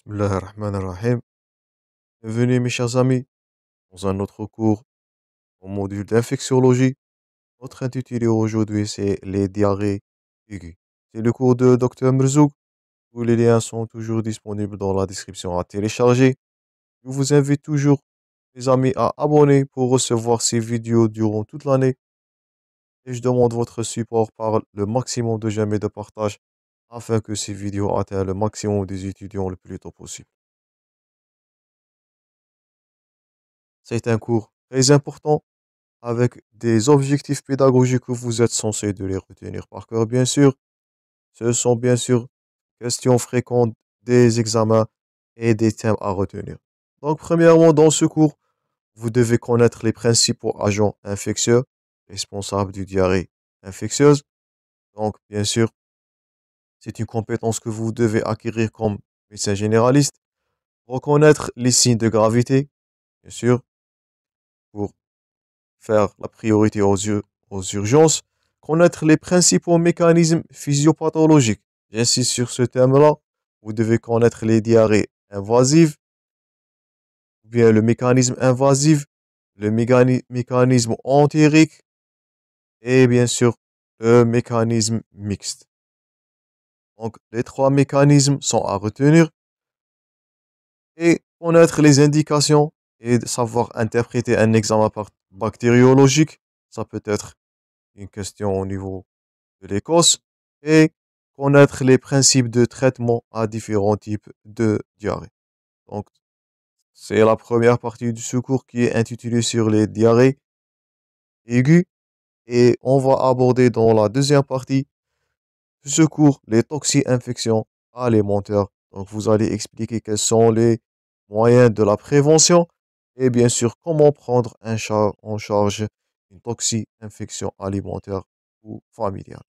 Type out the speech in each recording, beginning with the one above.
Bismillah ar-Rahman ar-Rahim. Bienvenue mes chers amis dans un autre cours au module d'infectiologie. Notre intitulé aujourd'hui c'est les diarrhées aiguës. C'est le cours de Dr Merzouk. Tous les liens sont toujours disponibles dans la description à télécharger. Je vous invite toujours, mes amis, à abonner pour recevoir ces vidéos durant toute l'année. Et je demande votre support par le maximum de j'aime et de partage afin que ces vidéos atteignent le maximum des étudiants le plus tôt possible. C'est un cours très important avec des objectifs pédagogiques que vous êtes censé de les retenir par cœur, bien sûr. Ce sont bien sûr questions fréquentes des examens et des thèmes à retenir. Donc, premièrement, dans ce cours, vous devez connaître les principaux agents infectieux responsables du diarrhée infectieuse. Donc, bien sûr, c'est une compétence que vous devez acquérir comme médecin généraliste. Reconnaître les signes de gravité, bien sûr, pour faire la priorité aux urgences, connaître les principaux mécanismes physiopathologiques. J'insiste sur ce thème-là. Vous devez connaître les diarrhées invasives, ou bien le mécanisme invasif, le mécanisme entérique et bien sûr le mécanisme mixte. Donc les trois mécanismes sont à retenir et connaître les indications et savoir interpréter un examen bactériologique. Ça peut être une question au niveau de l'Écosse et connaître les principes de traitement à différents types de diarrhée. Donc, c'est la première partie du secours qui est intitulée sur les diarrhées aiguës et on va aborder dans la deuxième partie du secours les toxi-infections alimentaires. Donc, vous allez expliquer quels sont les moyens de la prévention et bien sûr comment prendre en charge une toxi-infection alimentaire ou familiale.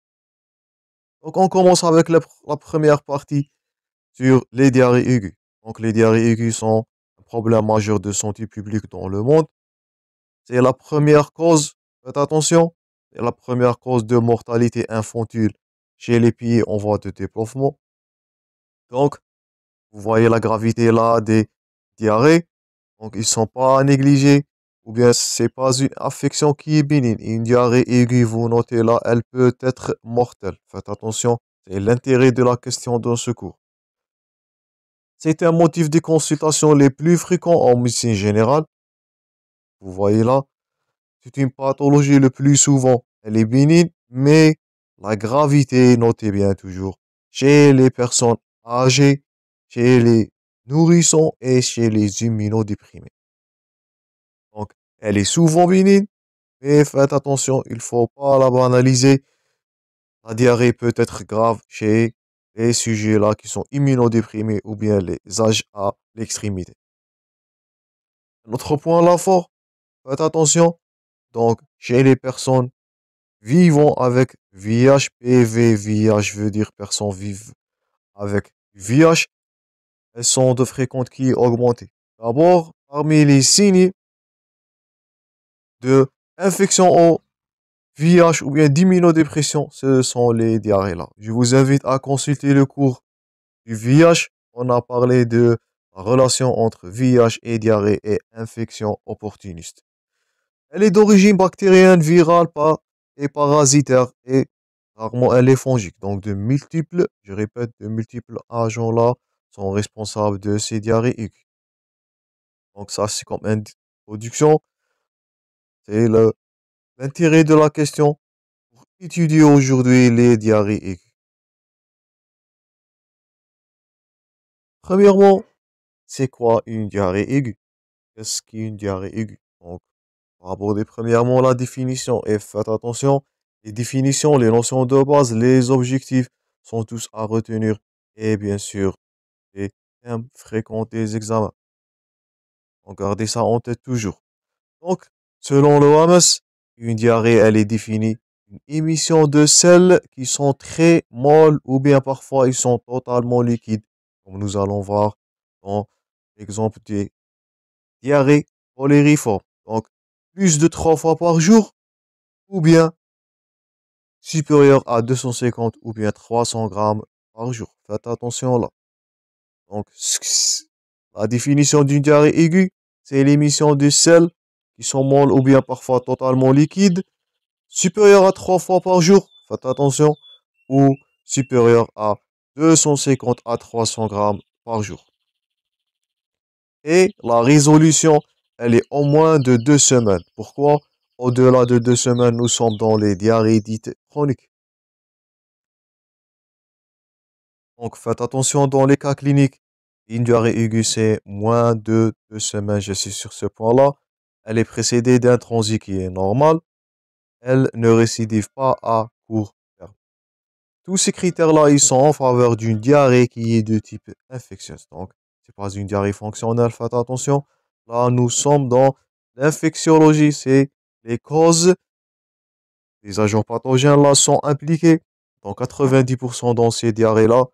Donc, on commence avec la première partie sur les diarrhées aiguës. Donc, les diarrhées aiguës sont un problème majeur de santé publique dans le monde. C'est la première cause, faites attention, c'est la première cause de mortalité infantile chez les pays en voie de développement. Donc, vous voyez la gravité là des diarrhées. Donc, ils ne sont pas à négliger. Ou bien, c'est pas une affection qui est bénigne. Une diarrhée aiguë, vous notez là, elle peut être mortelle. Faites attention. C'est l'intérêt de la question dans ce cours. C'est un motif de consultation les plus fréquents en médecine générale. Vous voyez là, c'est une pathologie le plus souvent. Elle est bénigne, mais la gravité, notez bien toujours, chez les personnes âgées, chez les nourrissons et chez les immunodéprimés. Donc, elle est souvent bénigne, mais faites attention, il ne faut pas la banaliser. La diarrhée peut être grave chez les sujets-là qui sont immunodéprimés ou bien les âges à l'extrémité. Notre point là fort, faites attention. Donc, chez les personnes vivant avec VIH, VIH veut dire personnes vivent avec VIH, elles sont de fréquence qui est augmentée. D'abord, parmi les signes de infection au VIH ou bien d'immunodépression, ce sont les diarrhées là. Je vous invite à consulter le cours du VIH. On a parlé de la relation entre VIH et diarrhée et infection opportuniste. Elle est d'origine bactérienne, virale et parasitaire et rarement elle est fongique. Donc je répète, de multiples agents là sont responsables de ces diarrhées aiguës. Donc ça c'est comme introduction, c'est l'intérêt de la question pour étudier aujourd'hui les diarrhées aiguës. Premièrement, c'est quoi une diarrhée aiguë? Qu'est-ce qu'une diarrhée aiguë? Donc, on va aborder premièrement la définition et faites attention, les définitions, les notions de base, les objectifs sont tous à retenir et bien sûr, les thèmes fréquents des examens. Donc, gardez ça en tête toujours. Donc, selon le OMS, une diarrhée, elle est définie une émission de sels qui sont très molles ou bien parfois ils sont totalement liquides, comme nous allons voir dans l'exemple des diarrhées cholériformes. Donc, plus de 3 fois par jour ou bien supérieur à 250 ou bien 300 grammes par jour. Faites attention là. Donc, la définition d'une diarrhée aiguë, c'est l'émission de sels qui sont molles ou bien parfois totalement liquides, supérieurs à 3 fois par jour, faites attention, ou supérieurs à 250 à 300 grammes par jour. Et la résolution, elle est au moins de 2 semaines. Pourquoi? Au-delà de 2 semaines, nous sommes dans les diarrhées dites chroniques. Donc, faites attention dans les cas cliniques. Une diarrhée aiguë, c'est moins de 2 semaines, je suis sur ce point-là. Elle est précédée d'un transit qui est normal. Elle ne récidive pas à court terme. Tous ces critères-là, ils sont en faveur d'une diarrhée qui est de type infectieuse. Donc, c'est pas une diarrhée fonctionnelle, faites attention. Là, nous sommes dans l'infectiologie, c'est les causes des agents pathogènes là sont impliqués. Dans 90% dans ces diarrhées-là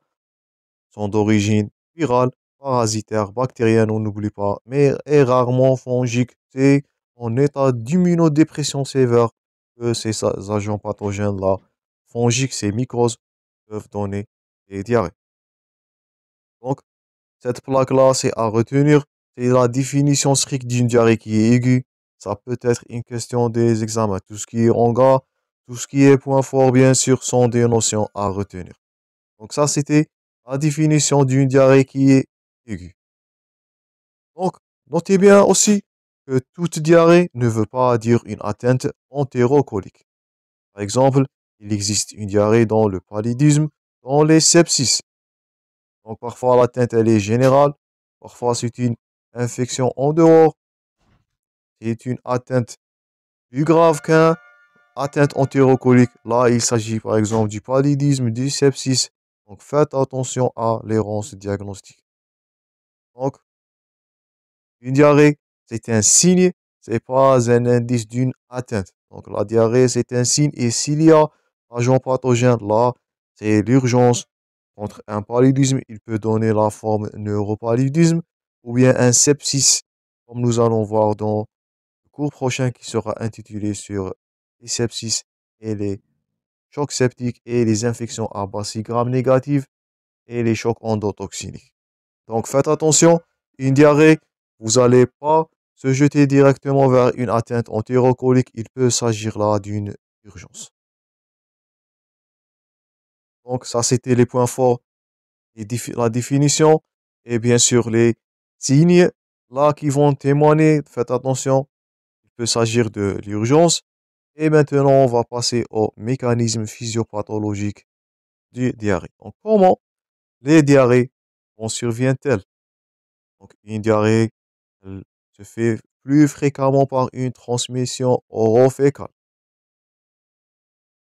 sont d'origine virale, parasitaire, bactérienne, on n'oublie pas, mais est rarement fongique. C'est en état d'immunodépression sévère que ces agents pathogènes-là, fongiques, ces mycoses, peuvent donner des diarrhées. Donc, cette plaque-là, c'est à retenir. C'est la définition stricte d'une diarrhée qui est aiguë. Ça peut être une question des examens. Tout ce qui est en gras, tout ce qui est point fort, bien sûr, sont des notions à retenir. Donc ça, c'était la définition d'une diarrhée qui est aiguë. Donc, notez bien aussi que toute diarrhée ne veut pas dire une atteinte entérocolique. Par exemple, il existe une diarrhée dans le paludisme, dans les sepsis. Donc parfois l'atteinte elle est générale, parfois c'est une infection en dehors, c'est une atteinte plus grave qu'une atteinte entérocolique. Là, il s'agit par exemple du paludisme, du sepsis. Donc faites attention à l'errance diagnostique. Donc, une diarrhée, c'est un signe, c'est pas un indice d'une atteinte. Donc la diarrhée, c'est un signe et s'il y a agent pathogène là, c'est l'urgence. Contre un paludisme, il peut donner la forme neuropaludisme ou bien un sepsis, comme nous allons voir dans le cours prochain qui sera intitulé sur les sepsis et les chocs septiques et les infections à bacilles gram négatives et les chocs endotoxiniques. Donc faites attention, une diarrhée, vous n'allez pas se jeter directement vers une atteinte entérocolique, il peut s'agir là d'une urgence. Donc ça, c'était les points forts et la définition et bien sûr les signes là qui vont témoigner. Faites attention, il peut s'agir de l'urgence. Et maintenant, on va passer au mécanisme physiopathologique du diarrhée. Donc, comment les diarrhées en surviennent-elles? Donc, une diarrhée elle se fait plus fréquemment par une transmission orofécale,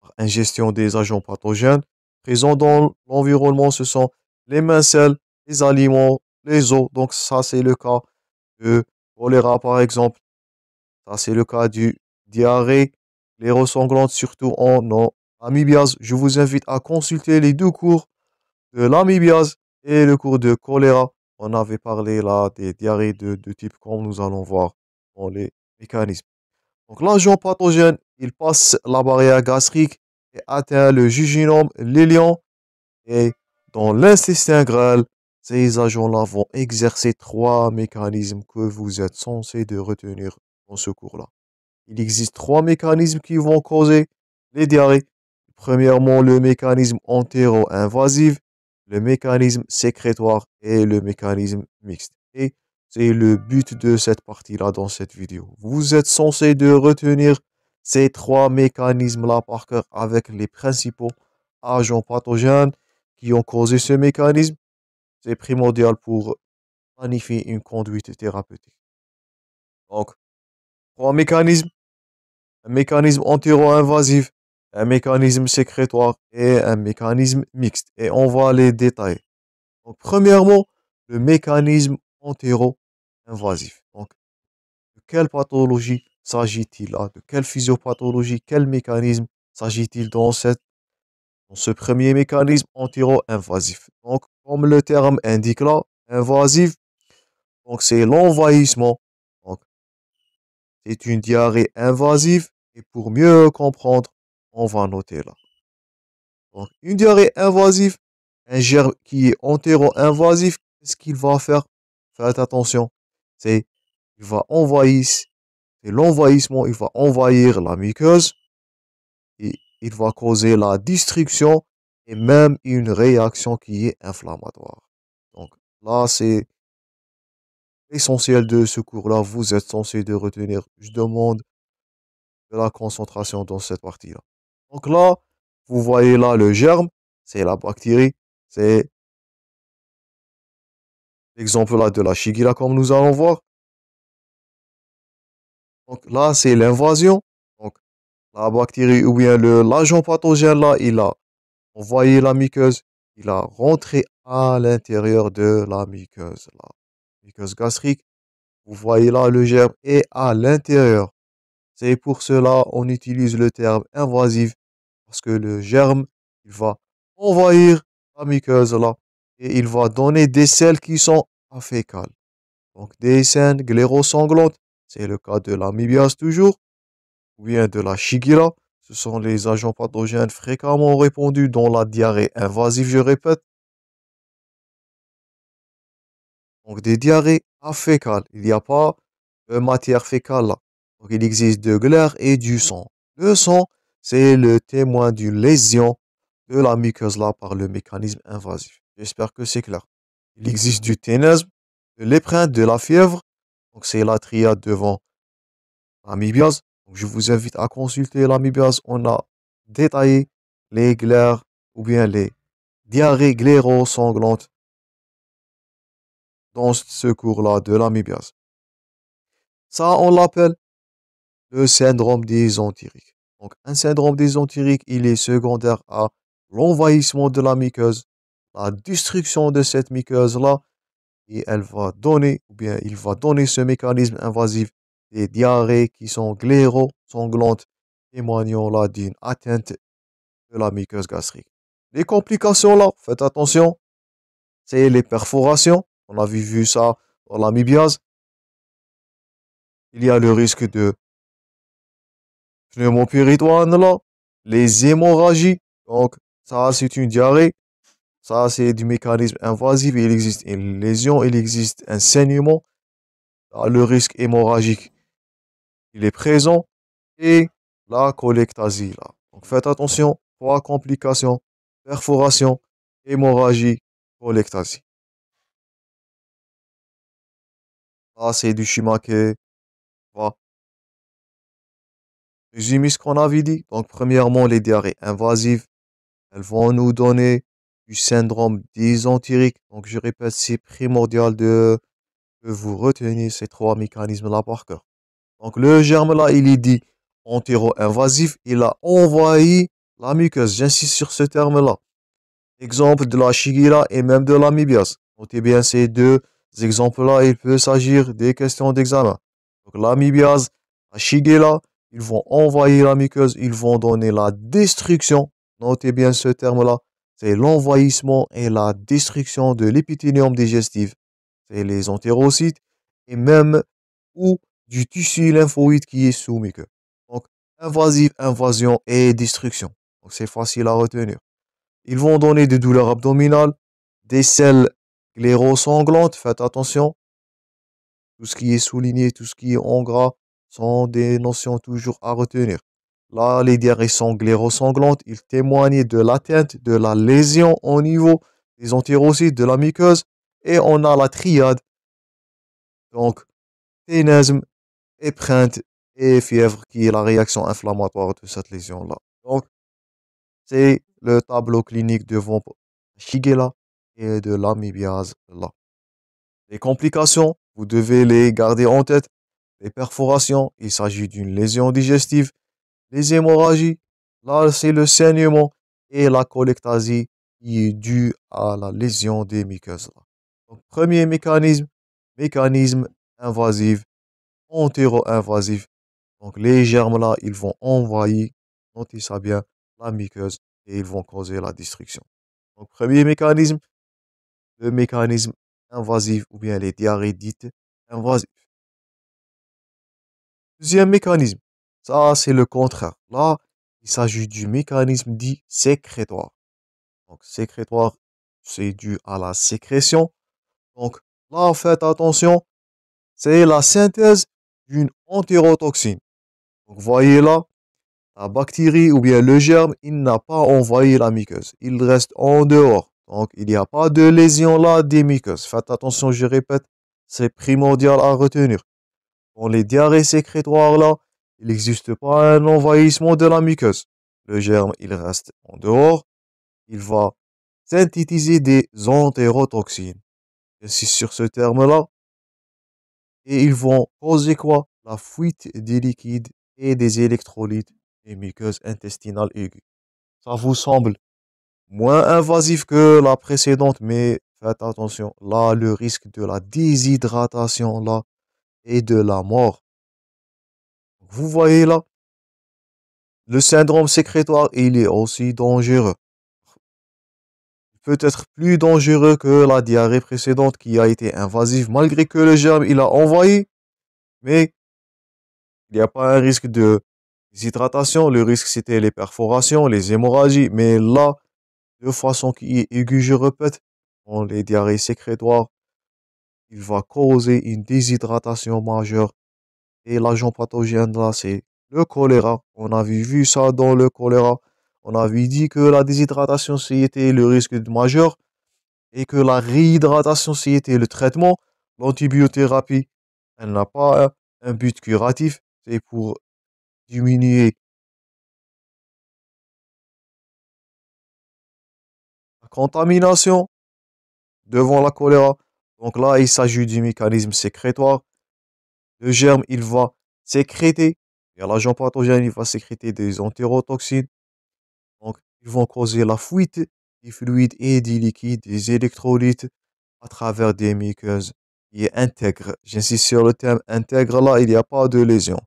par ingestion des agents pathogènes présents dans l'environnement. Ce sont les mincelles, les aliments, les eaux. Donc, ça, c'est le cas de choléra, par exemple. Ça, c'est le cas du diarrhée, les ressemblantes surtout en amibiase. Je vous invite à consulter les deux cours de l'amibiase et le cours de choléra. On avait parlé là des diarrhées de type comme nous allons voir dans les mécanismes. Donc l'agent pathogène, il passe la barrière gastrique et atteint le jejunum, l'iléon et dans l'intestin grêle, ces agents-là vont exercer 3 mécanismes que vous êtes censé de retenir dans ce cours-là. Il existe 3 mécanismes qui vont causer les diarrhées. Premièrement, le mécanisme entéro-invasif, le mécanisme sécrétoire et le mécanisme mixte. Et c'est le but de cette partie-là dans cette vidéo. Vous êtes censé de retenir ces 3 mécanismes-là par cœur avec les principaux agents pathogènes qui ont causé ce mécanisme. C'est primordial pour planifier une conduite thérapeutique. Donc, 3 mécanismes. Un mécanisme entéro-invasif, un mécanisme sécrétoire et un mécanisme mixte. Et on va les détailler. Donc, premièrement, le mécanisme entéro-invasif. Donc, de quelle pathologie s'agit-il là? De quelle physiopathologie? Quel mécanisme s'agit-il dans ce premier mécanisme entéro-invasif? Donc, comme le terme indique là, invasif, donc c'est l'envahissement. Donc, c'est une diarrhée invasive et pour mieux comprendre, on va noter là. Donc, une diarrhée invasive, un germe qui est entéro-invasif, qu'est-ce qu'il va faire? Faites attention. C'est, il va envahir, c'est l'envahissement, il va envahir la muqueuse et il va causer la destruction et même une réaction qui est inflammatoire. Donc là, c'est essentiel de ce cours-là. Vous êtes censé de retenir. Je demande de la concentration dans cette partie-là. Donc là, vous voyez là le germe, c'est la bactérie, c'est l'exemple là de la Shigella comme nous allons voir. Donc là, c'est l'invasion. Donc la bactérie ou bien l'agent pathogène là, il a envoyé la muqueuse, il a rentré à l'intérieur de la muqueuse là. Muqueuse gastrique, vous voyez là le germe est à l'intérieur. C'est pour cela on utilise le terme invasif parce que le germe, il va envahir la muqueuse là et il va donner des selles qui sont afécales. Donc des scènes glérosanglantes, c'est le cas de l'amibiase toujours, ou bien de la Shigella. Ce sont les agents pathogènes fréquemment répandus dans la diarrhée invasive, je répète. Donc des diarrhées afécales. Il n'y a pas de matière fécale là. Donc il existe de glaire et du sang. Le sang, c'est le témoin d'une lésion de la muqueuse là par le mécanisme invasif. J'espère que c'est clair. Il existe du ténesme, de l'épreinte, de la fièvre. Donc c'est la triade devant l'amibiase. Donc je vous invite à consulter l'amibiase. On a détaillé les glaires ou bien les diarrhées glérosanglantes dans ce cours-là de l'amibiase. Ça, on l'appelle le syndrome dysenterique. Donc, un syndrome dysenterique, il est secondaire à l'envahissement de la muqueuse, la destruction de cette muqueuse-là, et elle va donner, ou bien il va donner ce mécanisme invasif des diarrhées qui sont glérosanglantes, témoignant là d'une atteinte de la muqueuse gastrique. Les complications là, faites attention, c'est les perforations. On a vu ça dans l'amibiase. Il y a le risque de pneumopéritoine là, les hémorragies. Donc, ça, c'est une diarrhée. Ça, c'est du mécanisme invasif. Il existe une lésion, il existe un saignement. Le risque hémorragique, il est présent. Et la cholectasie là. Donc, faites attention. Trois complications. Perforation, hémorragie, cholectasie. Ça, c'est du schéma qui va résumer ce qu'on avait dit. Donc, premièrement, les diarrhées invasives. Elles vont nous donner du syndrome dysenterique. Donc, je répète, c'est primordial de que vous reteniez ces trois mécanismes-là par cœur. Donc, le germe là, il est dit entéro-invasif. Il a envahi la muqueuse. J'insiste sur ce terme-là. Exemple de la Shigella et même de l'amibiase. Notez bien ces deux exemples-là. Il peut s'agir des questions d'examen. Donc, l'amibiase, la Shigella, ils vont envahir la muqueuse. Ils vont donner la destruction. Notez bien ce terme-là. C'est l'envahissement et la destruction de l'épithélium digestif. C'est les entérocytes et même ou du tissu lymphoïde qui est sous muqueux. Donc, invasive, invasion et destruction. Donc, c'est facile à retenir. Ils vont donner des douleurs abdominales, des selles glérosanglantes. Faites attention. Tout ce qui est souligné, tout ce qui est en gras sont des notions toujours à retenir. Là, les diarrhées sont glérosanglantes. Ils témoignent de l'atteinte, de la lésion au niveau des entérocytes, de la muqueuse. Et on a la triade. Donc, ténesme, épreinte et fièvre qui est la réaction inflammatoire de cette lésion-là. Donc, c'est le tableau clinique de Shigella et de l'amibiase là. Les complications, vous devez les garder en tête. Les perforations, il s'agit d'une lésion digestive. Les hémorragies, là, c'est le saignement et la cholectasie qui est due à la lésion des muqueuses. Donc, premier mécanisme, mécanisme invasif, entéro-invasif. Donc, les germes là, ils vont envahir, notez ça bien, la muqueuse et ils vont causer la destruction. Donc, premier mécanisme, le mécanisme invasif ou bien les diarrhées dites invasives. Deuxième mécanisme, ça c'est le contraire. Là, il s'agit du mécanisme dit sécrétoire. Donc, sécrétoire, c'est dû à la sécrétion. Donc là, faites attention, c'est la synthèse d'une entérotoxine. Donc voyez là, la bactérie ou bien le germe, il n'a pas envahi la muqueuse. Il reste en dehors. Donc il n'y a pas de lésion là des muqueuses. Faites attention, je répète, c'est primordial à retenir. Dans les diarrhées sécrétoires là, il n'existe pas un envahissement de la muqueuse. Le germe, il reste en dehors. Il va synthétiser des entérotoxines. J'insiste sur ce terme-là. Et ils vont causer quoi? La fuite des liquides et des électrolytes des muqueuses intestinales aiguës. Ça vous semble moins invasif que la précédente, mais faites attention. Là, le risque de la déshydratation là et de la mort. Vous voyez là, le syndrome sécrétoire, il est aussi dangereux. Peut être plus dangereux que la diarrhée précédente qui a été invasive malgré que le germe il a envahi, mais il n'y a pas un risque de déshydratation. Le risque c'était les perforations, les hémorragies, mais là, de façon qui est aiguë, je répète, dans les diarrhées sécrétoires, il va causer une déshydratation majeure. Et l'agent pathogène là, c'est le choléra. On avait vu ça dans le choléra. On avait dit que la déshydratation, c'était le risque majeur et que la réhydratation, c'était le traitement. L'antibiothérapie, elle n'a pas un but curatif. C'est pour diminuer la contamination devant la choléra. Donc là, il s'agit du mécanisme sécrétoire. Le germe, il va sécréter, et l'agent pathogène, il va sécréter des entérotoxines. Donc, ils vont causer la fuite des fluides et des liquides, des électrolytes à travers des muqueuses qui est intègre. J'insiste sur le terme intègre là, il n'y a pas de lésion.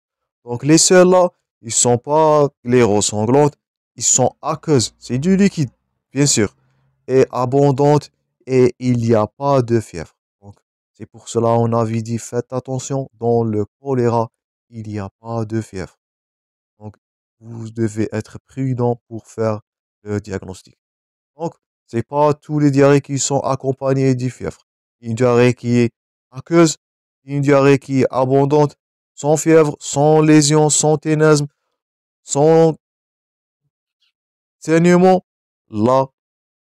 Donc, les seuls là, ils sont pas sclérosanglantes, ils sont aqueuses. C'est du liquide, bien sûr, et abondante et il n'y a pas de fièvre. Donc, c'est pour cela on avait dit faites attention, dans le choléra, il n'y a pas de fièvre. Donc, vous devez être prudent pour faire le diagnostic. Donc, c'est pas tous les diarrhées qui sont accompagnées de fièvre. Une diarrhée qui est aqueuse, une diarrhée qui est abondante, sans fièvre, sans lésion, sans ténesme, sans saignement. Là,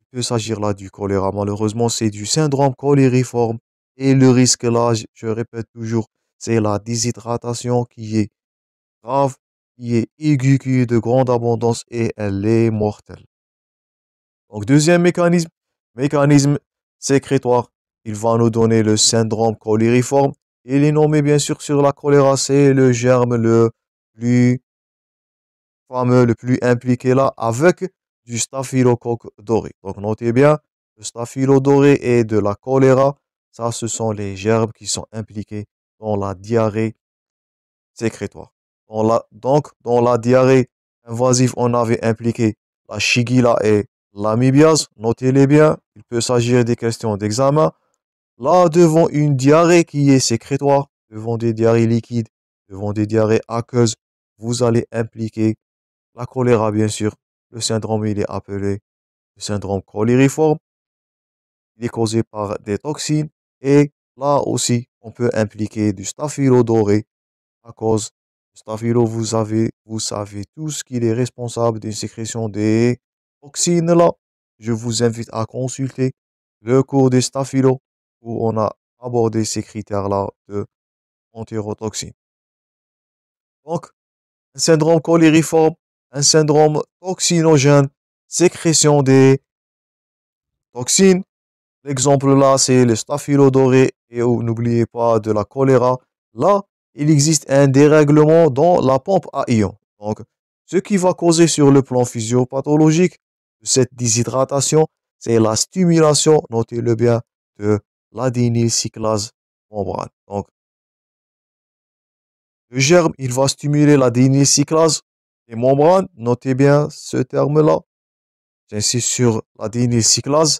il peut s'agir là du choléra. Malheureusement, c'est du syndrome cholériforme. Et le risque là, je répète toujours, c'est la déshydratation qui est grave, qui est aiguë, qui est de grande abondance et elle est mortelle. Donc, deuxième mécanisme, mécanisme sécrétoire. Il va nous donner le syndrome cholériforme. Il est nommé bien sûr sur la choléra, c'est le germe le plus fameux, le plus impliqué là, avec du staphylocoque doré. Donc, notez bien, le staphylo doré et de la choléra, ça, ce sont les germes qui sont impliqués dans la diarrhée sécrétoire. Donc, dans la diarrhée invasive, on avait impliqué la Shigella et l'amibiase. Notez-les bien, il peut s'agir des questions d'examen. Là, devant une diarrhée qui est sécrétoire, devant des diarrhées liquides, devant des diarrhées aqueuses, vous allez impliquer la choléra, bien sûr. Le syndrome, il est appelé le syndrome cholériforme. Il est causé par des toxines. Et là aussi, on peut impliquer du staphylo doré à cause du staphylo. Vous savez tous qu'il est responsable d'une sécrétion des toxines là. Je vous invite à consulter le cours des staphylo où on a abordé ces critères-là de entérotoxine. Donc, un syndrome cholériforme, un syndrome toxinogène, sécrétion des toxines. L'exemple là, c'est le staphylocoque et n'oubliez pas de la choléra. Là, il existe un dérèglement dans la pompe à ions. Donc, ce qui va causer sur le plan physiopathologique de cette déshydratation, c'est la stimulation, notez-le bien, de l'adénylcyclase membrane. Donc, le germe, il va stimuler l'adénylcyclase des membranes. Notez bien ce terme-là. J'insiste sur l'adénylcyclase.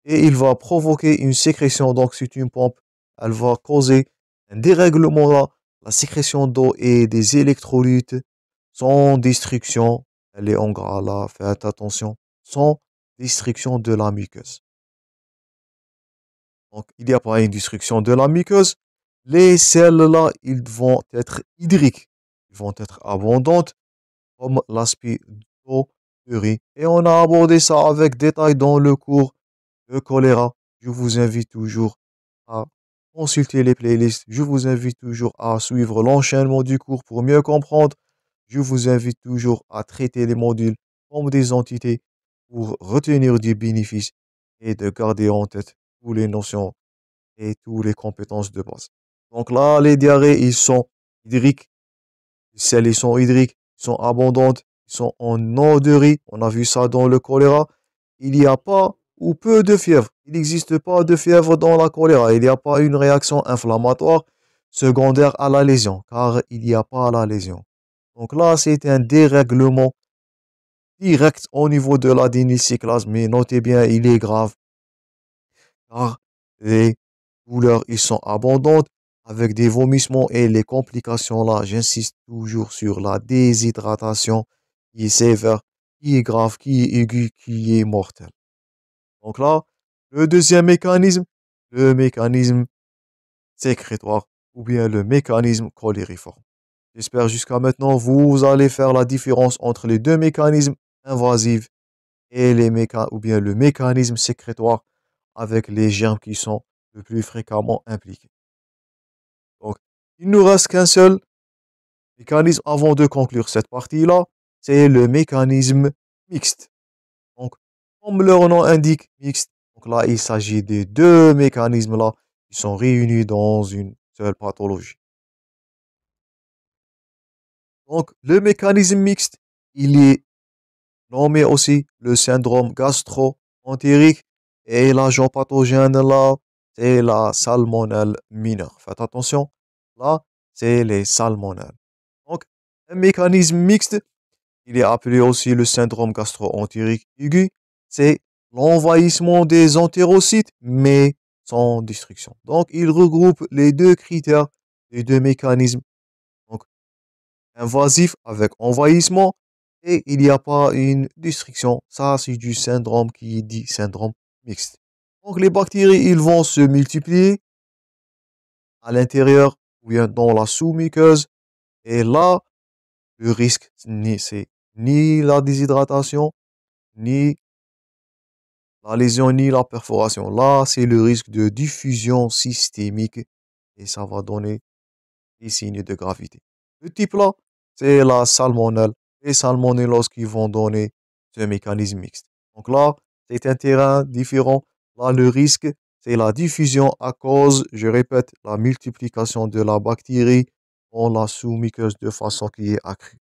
Et il va provoquer une sécrétion. Donc, c'est une pompe. Elle va causer un dérèglement là. La sécrétion d'eau et des électrolytes sans destruction. Elle est en gras là. Faites attention. Sans destruction de la muqueuse. Donc, il n'y a pas une destruction de la muqueuse. Les selles-là, ils vont être hydriques. Ils vont être abondantes comme l'aspidoturie. Et on a abordé ça avec détail dans le cours de choléra. Je vous invite toujours à consulter les playlists. Je vous invite toujours à suivre l'enchaînement du cours pour mieux comprendre. Je vous invite toujours à traiter les modules comme des entités pour retenir du bénéfice et de garder en tête toutes les notions et toutes les compétences de base. Donc là, les diarrhées, ils sont hydriques. Les selles, ils sont hydriques, ils sont abondantes, ils sont en eau de riz. On a vu ça dans le choléra. Il n'y a pas ou peu de fièvre. Il n'existe pas de fièvre dans la choléra. Il n'y a pas une réaction inflammatoire secondaire à la lésion, car il n'y a pas la lésion. Donc là, c'est un dérèglement direct au niveau de la dénicyclase, mais notez bien, il est grave, car les douleurs, ils sont abondantes avec des vomissements et les complications là, j'insiste toujours sur la déshydratation qui est sévère, qui est grave, qui est aiguë, qui est mortelle. Donc là, le deuxième mécanisme, le mécanisme sécrétoire ou bien le mécanisme colériforme. J'espère jusqu'à maintenant, vous allez faire la différence entre les deux mécanismes invasifs et ou bien le mécanisme sécrétoire avec les germes qui sont le plus fréquemment impliqués. Donc, il ne nous reste qu'un seul mécanisme avant de conclure cette partie-là, c'est le mécanisme mixte. Donc, comme leur nom indique, mixte, donc là, il s'agit des deux mécanismes-là qui sont réunis dans une seule pathologie. Donc, le mécanisme mixte, il est nommé aussi le syndrome gastro-entérique et l'agent pathogène là, c'est la salmonelle mineure. Faites attention, là, c'est les salmonelles. Donc, un mécanisme mixte, il est appelé aussi le syndrome gastro-entérique aigu, c'est l'envahissement des entérocytes, mais sans destruction. Donc, il regroupe les deux critères, les deux mécanismes. Donc, invasif avec envahissement et il n'y a pas une destruction. Ça, c'est du syndrome qui dit syndrome mixte. Donc, les bactéries, ils vont se multiplier à l'intérieur ou bien dans la sous-muqueuse. Et là, le risque, c'est ni la déshydratation, ni la lésion, ni la perforation. Là, c'est le risque de diffusion systémique et ça va donner des signes de gravité. Le type là, c'est la salmonelle. Les salmonelloses qui vont donner ce mécanisme mixte. Donc là, c'est un terrain différent. Là, le risque, c'est la diffusion à cause, je répète, la multiplication de la bactérie dans la sous-muqueuse de façon qui est accrue.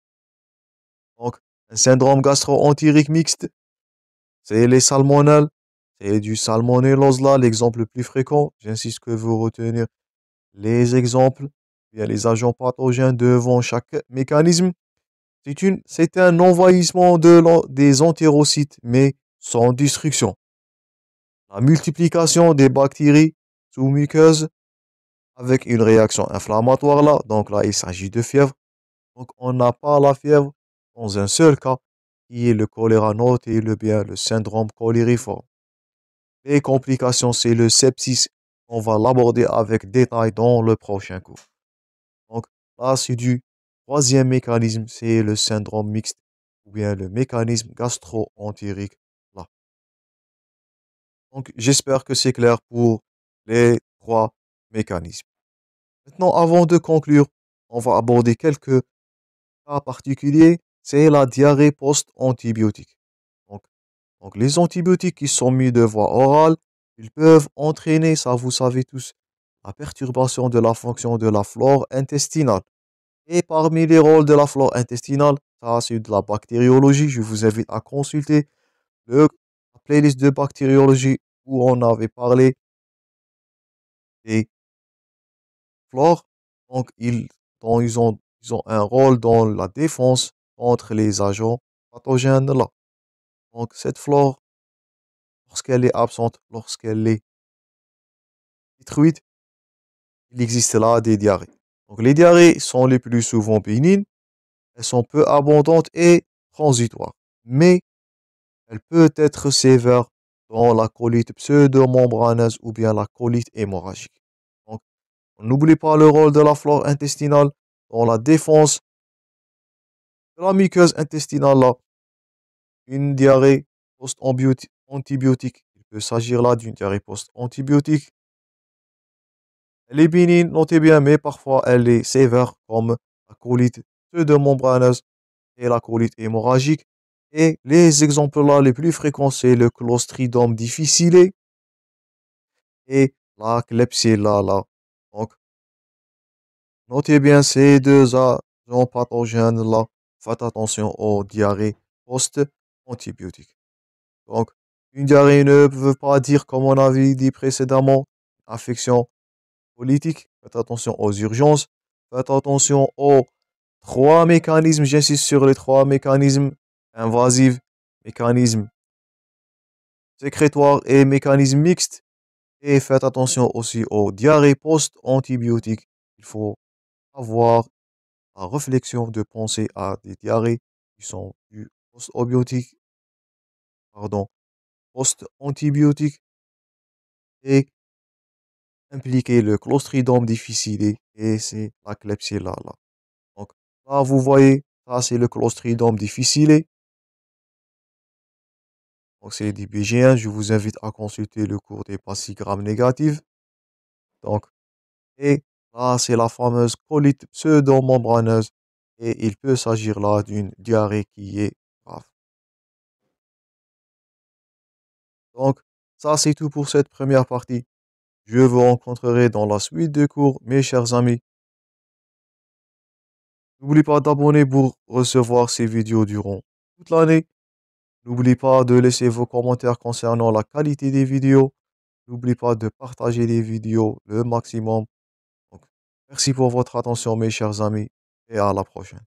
Donc, un syndrome gastro-entérique mixte, c'est les salmonelles. C'est du salmonellose là, l'exemple le plus fréquent. J'insiste que vous retenir les exemples, bien les agents pathogènes devant chaque mécanisme. C'est un envahissement des entérocytes, mais sans destruction. La multiplication des bactéries sous-muqueuses avec une réaction inflammatoire là. Donc là, il s'agit de fièvre. Donc on n'a pas la fièvre dans un seul cas, qui est le choléra noté, le syndrome colériforme. Les complications, c'est le sepsis. On va l'aborder avec détail dans le prochain cours. Donc là, c'est du troisième mécanisme, c'est le syndrome mixte ou bien le mécanisme gastro-entérique là. Donc j'espère que c'est clair pour les trois mécanismes. Maintenant, avant de conclure, on va aborder quelques cas particuliers. C'est la diarrhée post-antibiotique. Donc, donc les antibiotiques qui sont mis de voie orale, ils peuvent entraîner, ça vous savez tous, la perturbation de la fonction de la flore intestinale. Et parmi les rôles de la flore intestinale, ça c'est de la bactériologie. Je vous invite à consulter la playlist de bactériologie où on avait parlé des flores. Donc ils ont un rôle dans la défense contre les agents pathogènes là. Donc cette flore, lorsqu'elle est absente, lorsqu'elle est détruite, il existe là des diarrhées. Donc les diarrhées sont les plus souvent bénignes, elles sont peu abondantes et transitoires. Mais elle peut être sévère dans la colite pseudomembraneuse ou bien la colite hémorragique. Donc, on n'oublie pas le rôle de la flore intestinale dans la défense de la muqueuse intestinale là. Une diarrhée post-antibiotique. Il peut s'agir là d'une diarrhée post-antibiotique. Elle est bénigne, notez bien, mais parfois elle est sévère, comme la colite pseudomembraneuse et la colite hémorragique. Et les exemples là les plus fréquents, c'est le Clostridium difficile et la Klebsiella là. Donc, notez bien ces deux agents pathogènes là. Faites attention aux diarrhées post-antibiotiques. Donc, une diarrhée ne veut pas dire, comme on avait dit précédemment, affection politique. Faites attention aux urgences. Faites attention aux trois mécanismes. J'insiste sur les trois mécanismes invasifs, mécanisme sécrétoire et mécanisme mixte. Et faites attention aussi aux diarrhées post-antibiotiques. Il faut avoir la réflexion de penser à des diarrhées qui sont dues post-antibiotiques, pardon, post-antibiotiques et impliquer le Clostridium difficile et c'est la Klebsiella là. Donc là, vous voyez, ça c'est le Clostridium difficile. Donc c'est du BG1. Je vous invite à consulter le cours des passy grammes négatives. Donc, et là, c'est la fameuse colite pseudomembraneuse. Et il peut s'agir là d'une diarrhée qui est grave. Donc, ça c'est tout pour cette première partie. Je vous rencontrerai dans la suite de cours, mes chers amis. N'oubliez pas d'abonner pour recevoir ces vidéos durant toute l'année. N'oubliez pas de laisser vos commentaires concernant la qualité des vidéos. N'oubliez pas de partager les vidéos le maximum. Donc, merci pour votre attention, mes chers amis, et à la prochaine.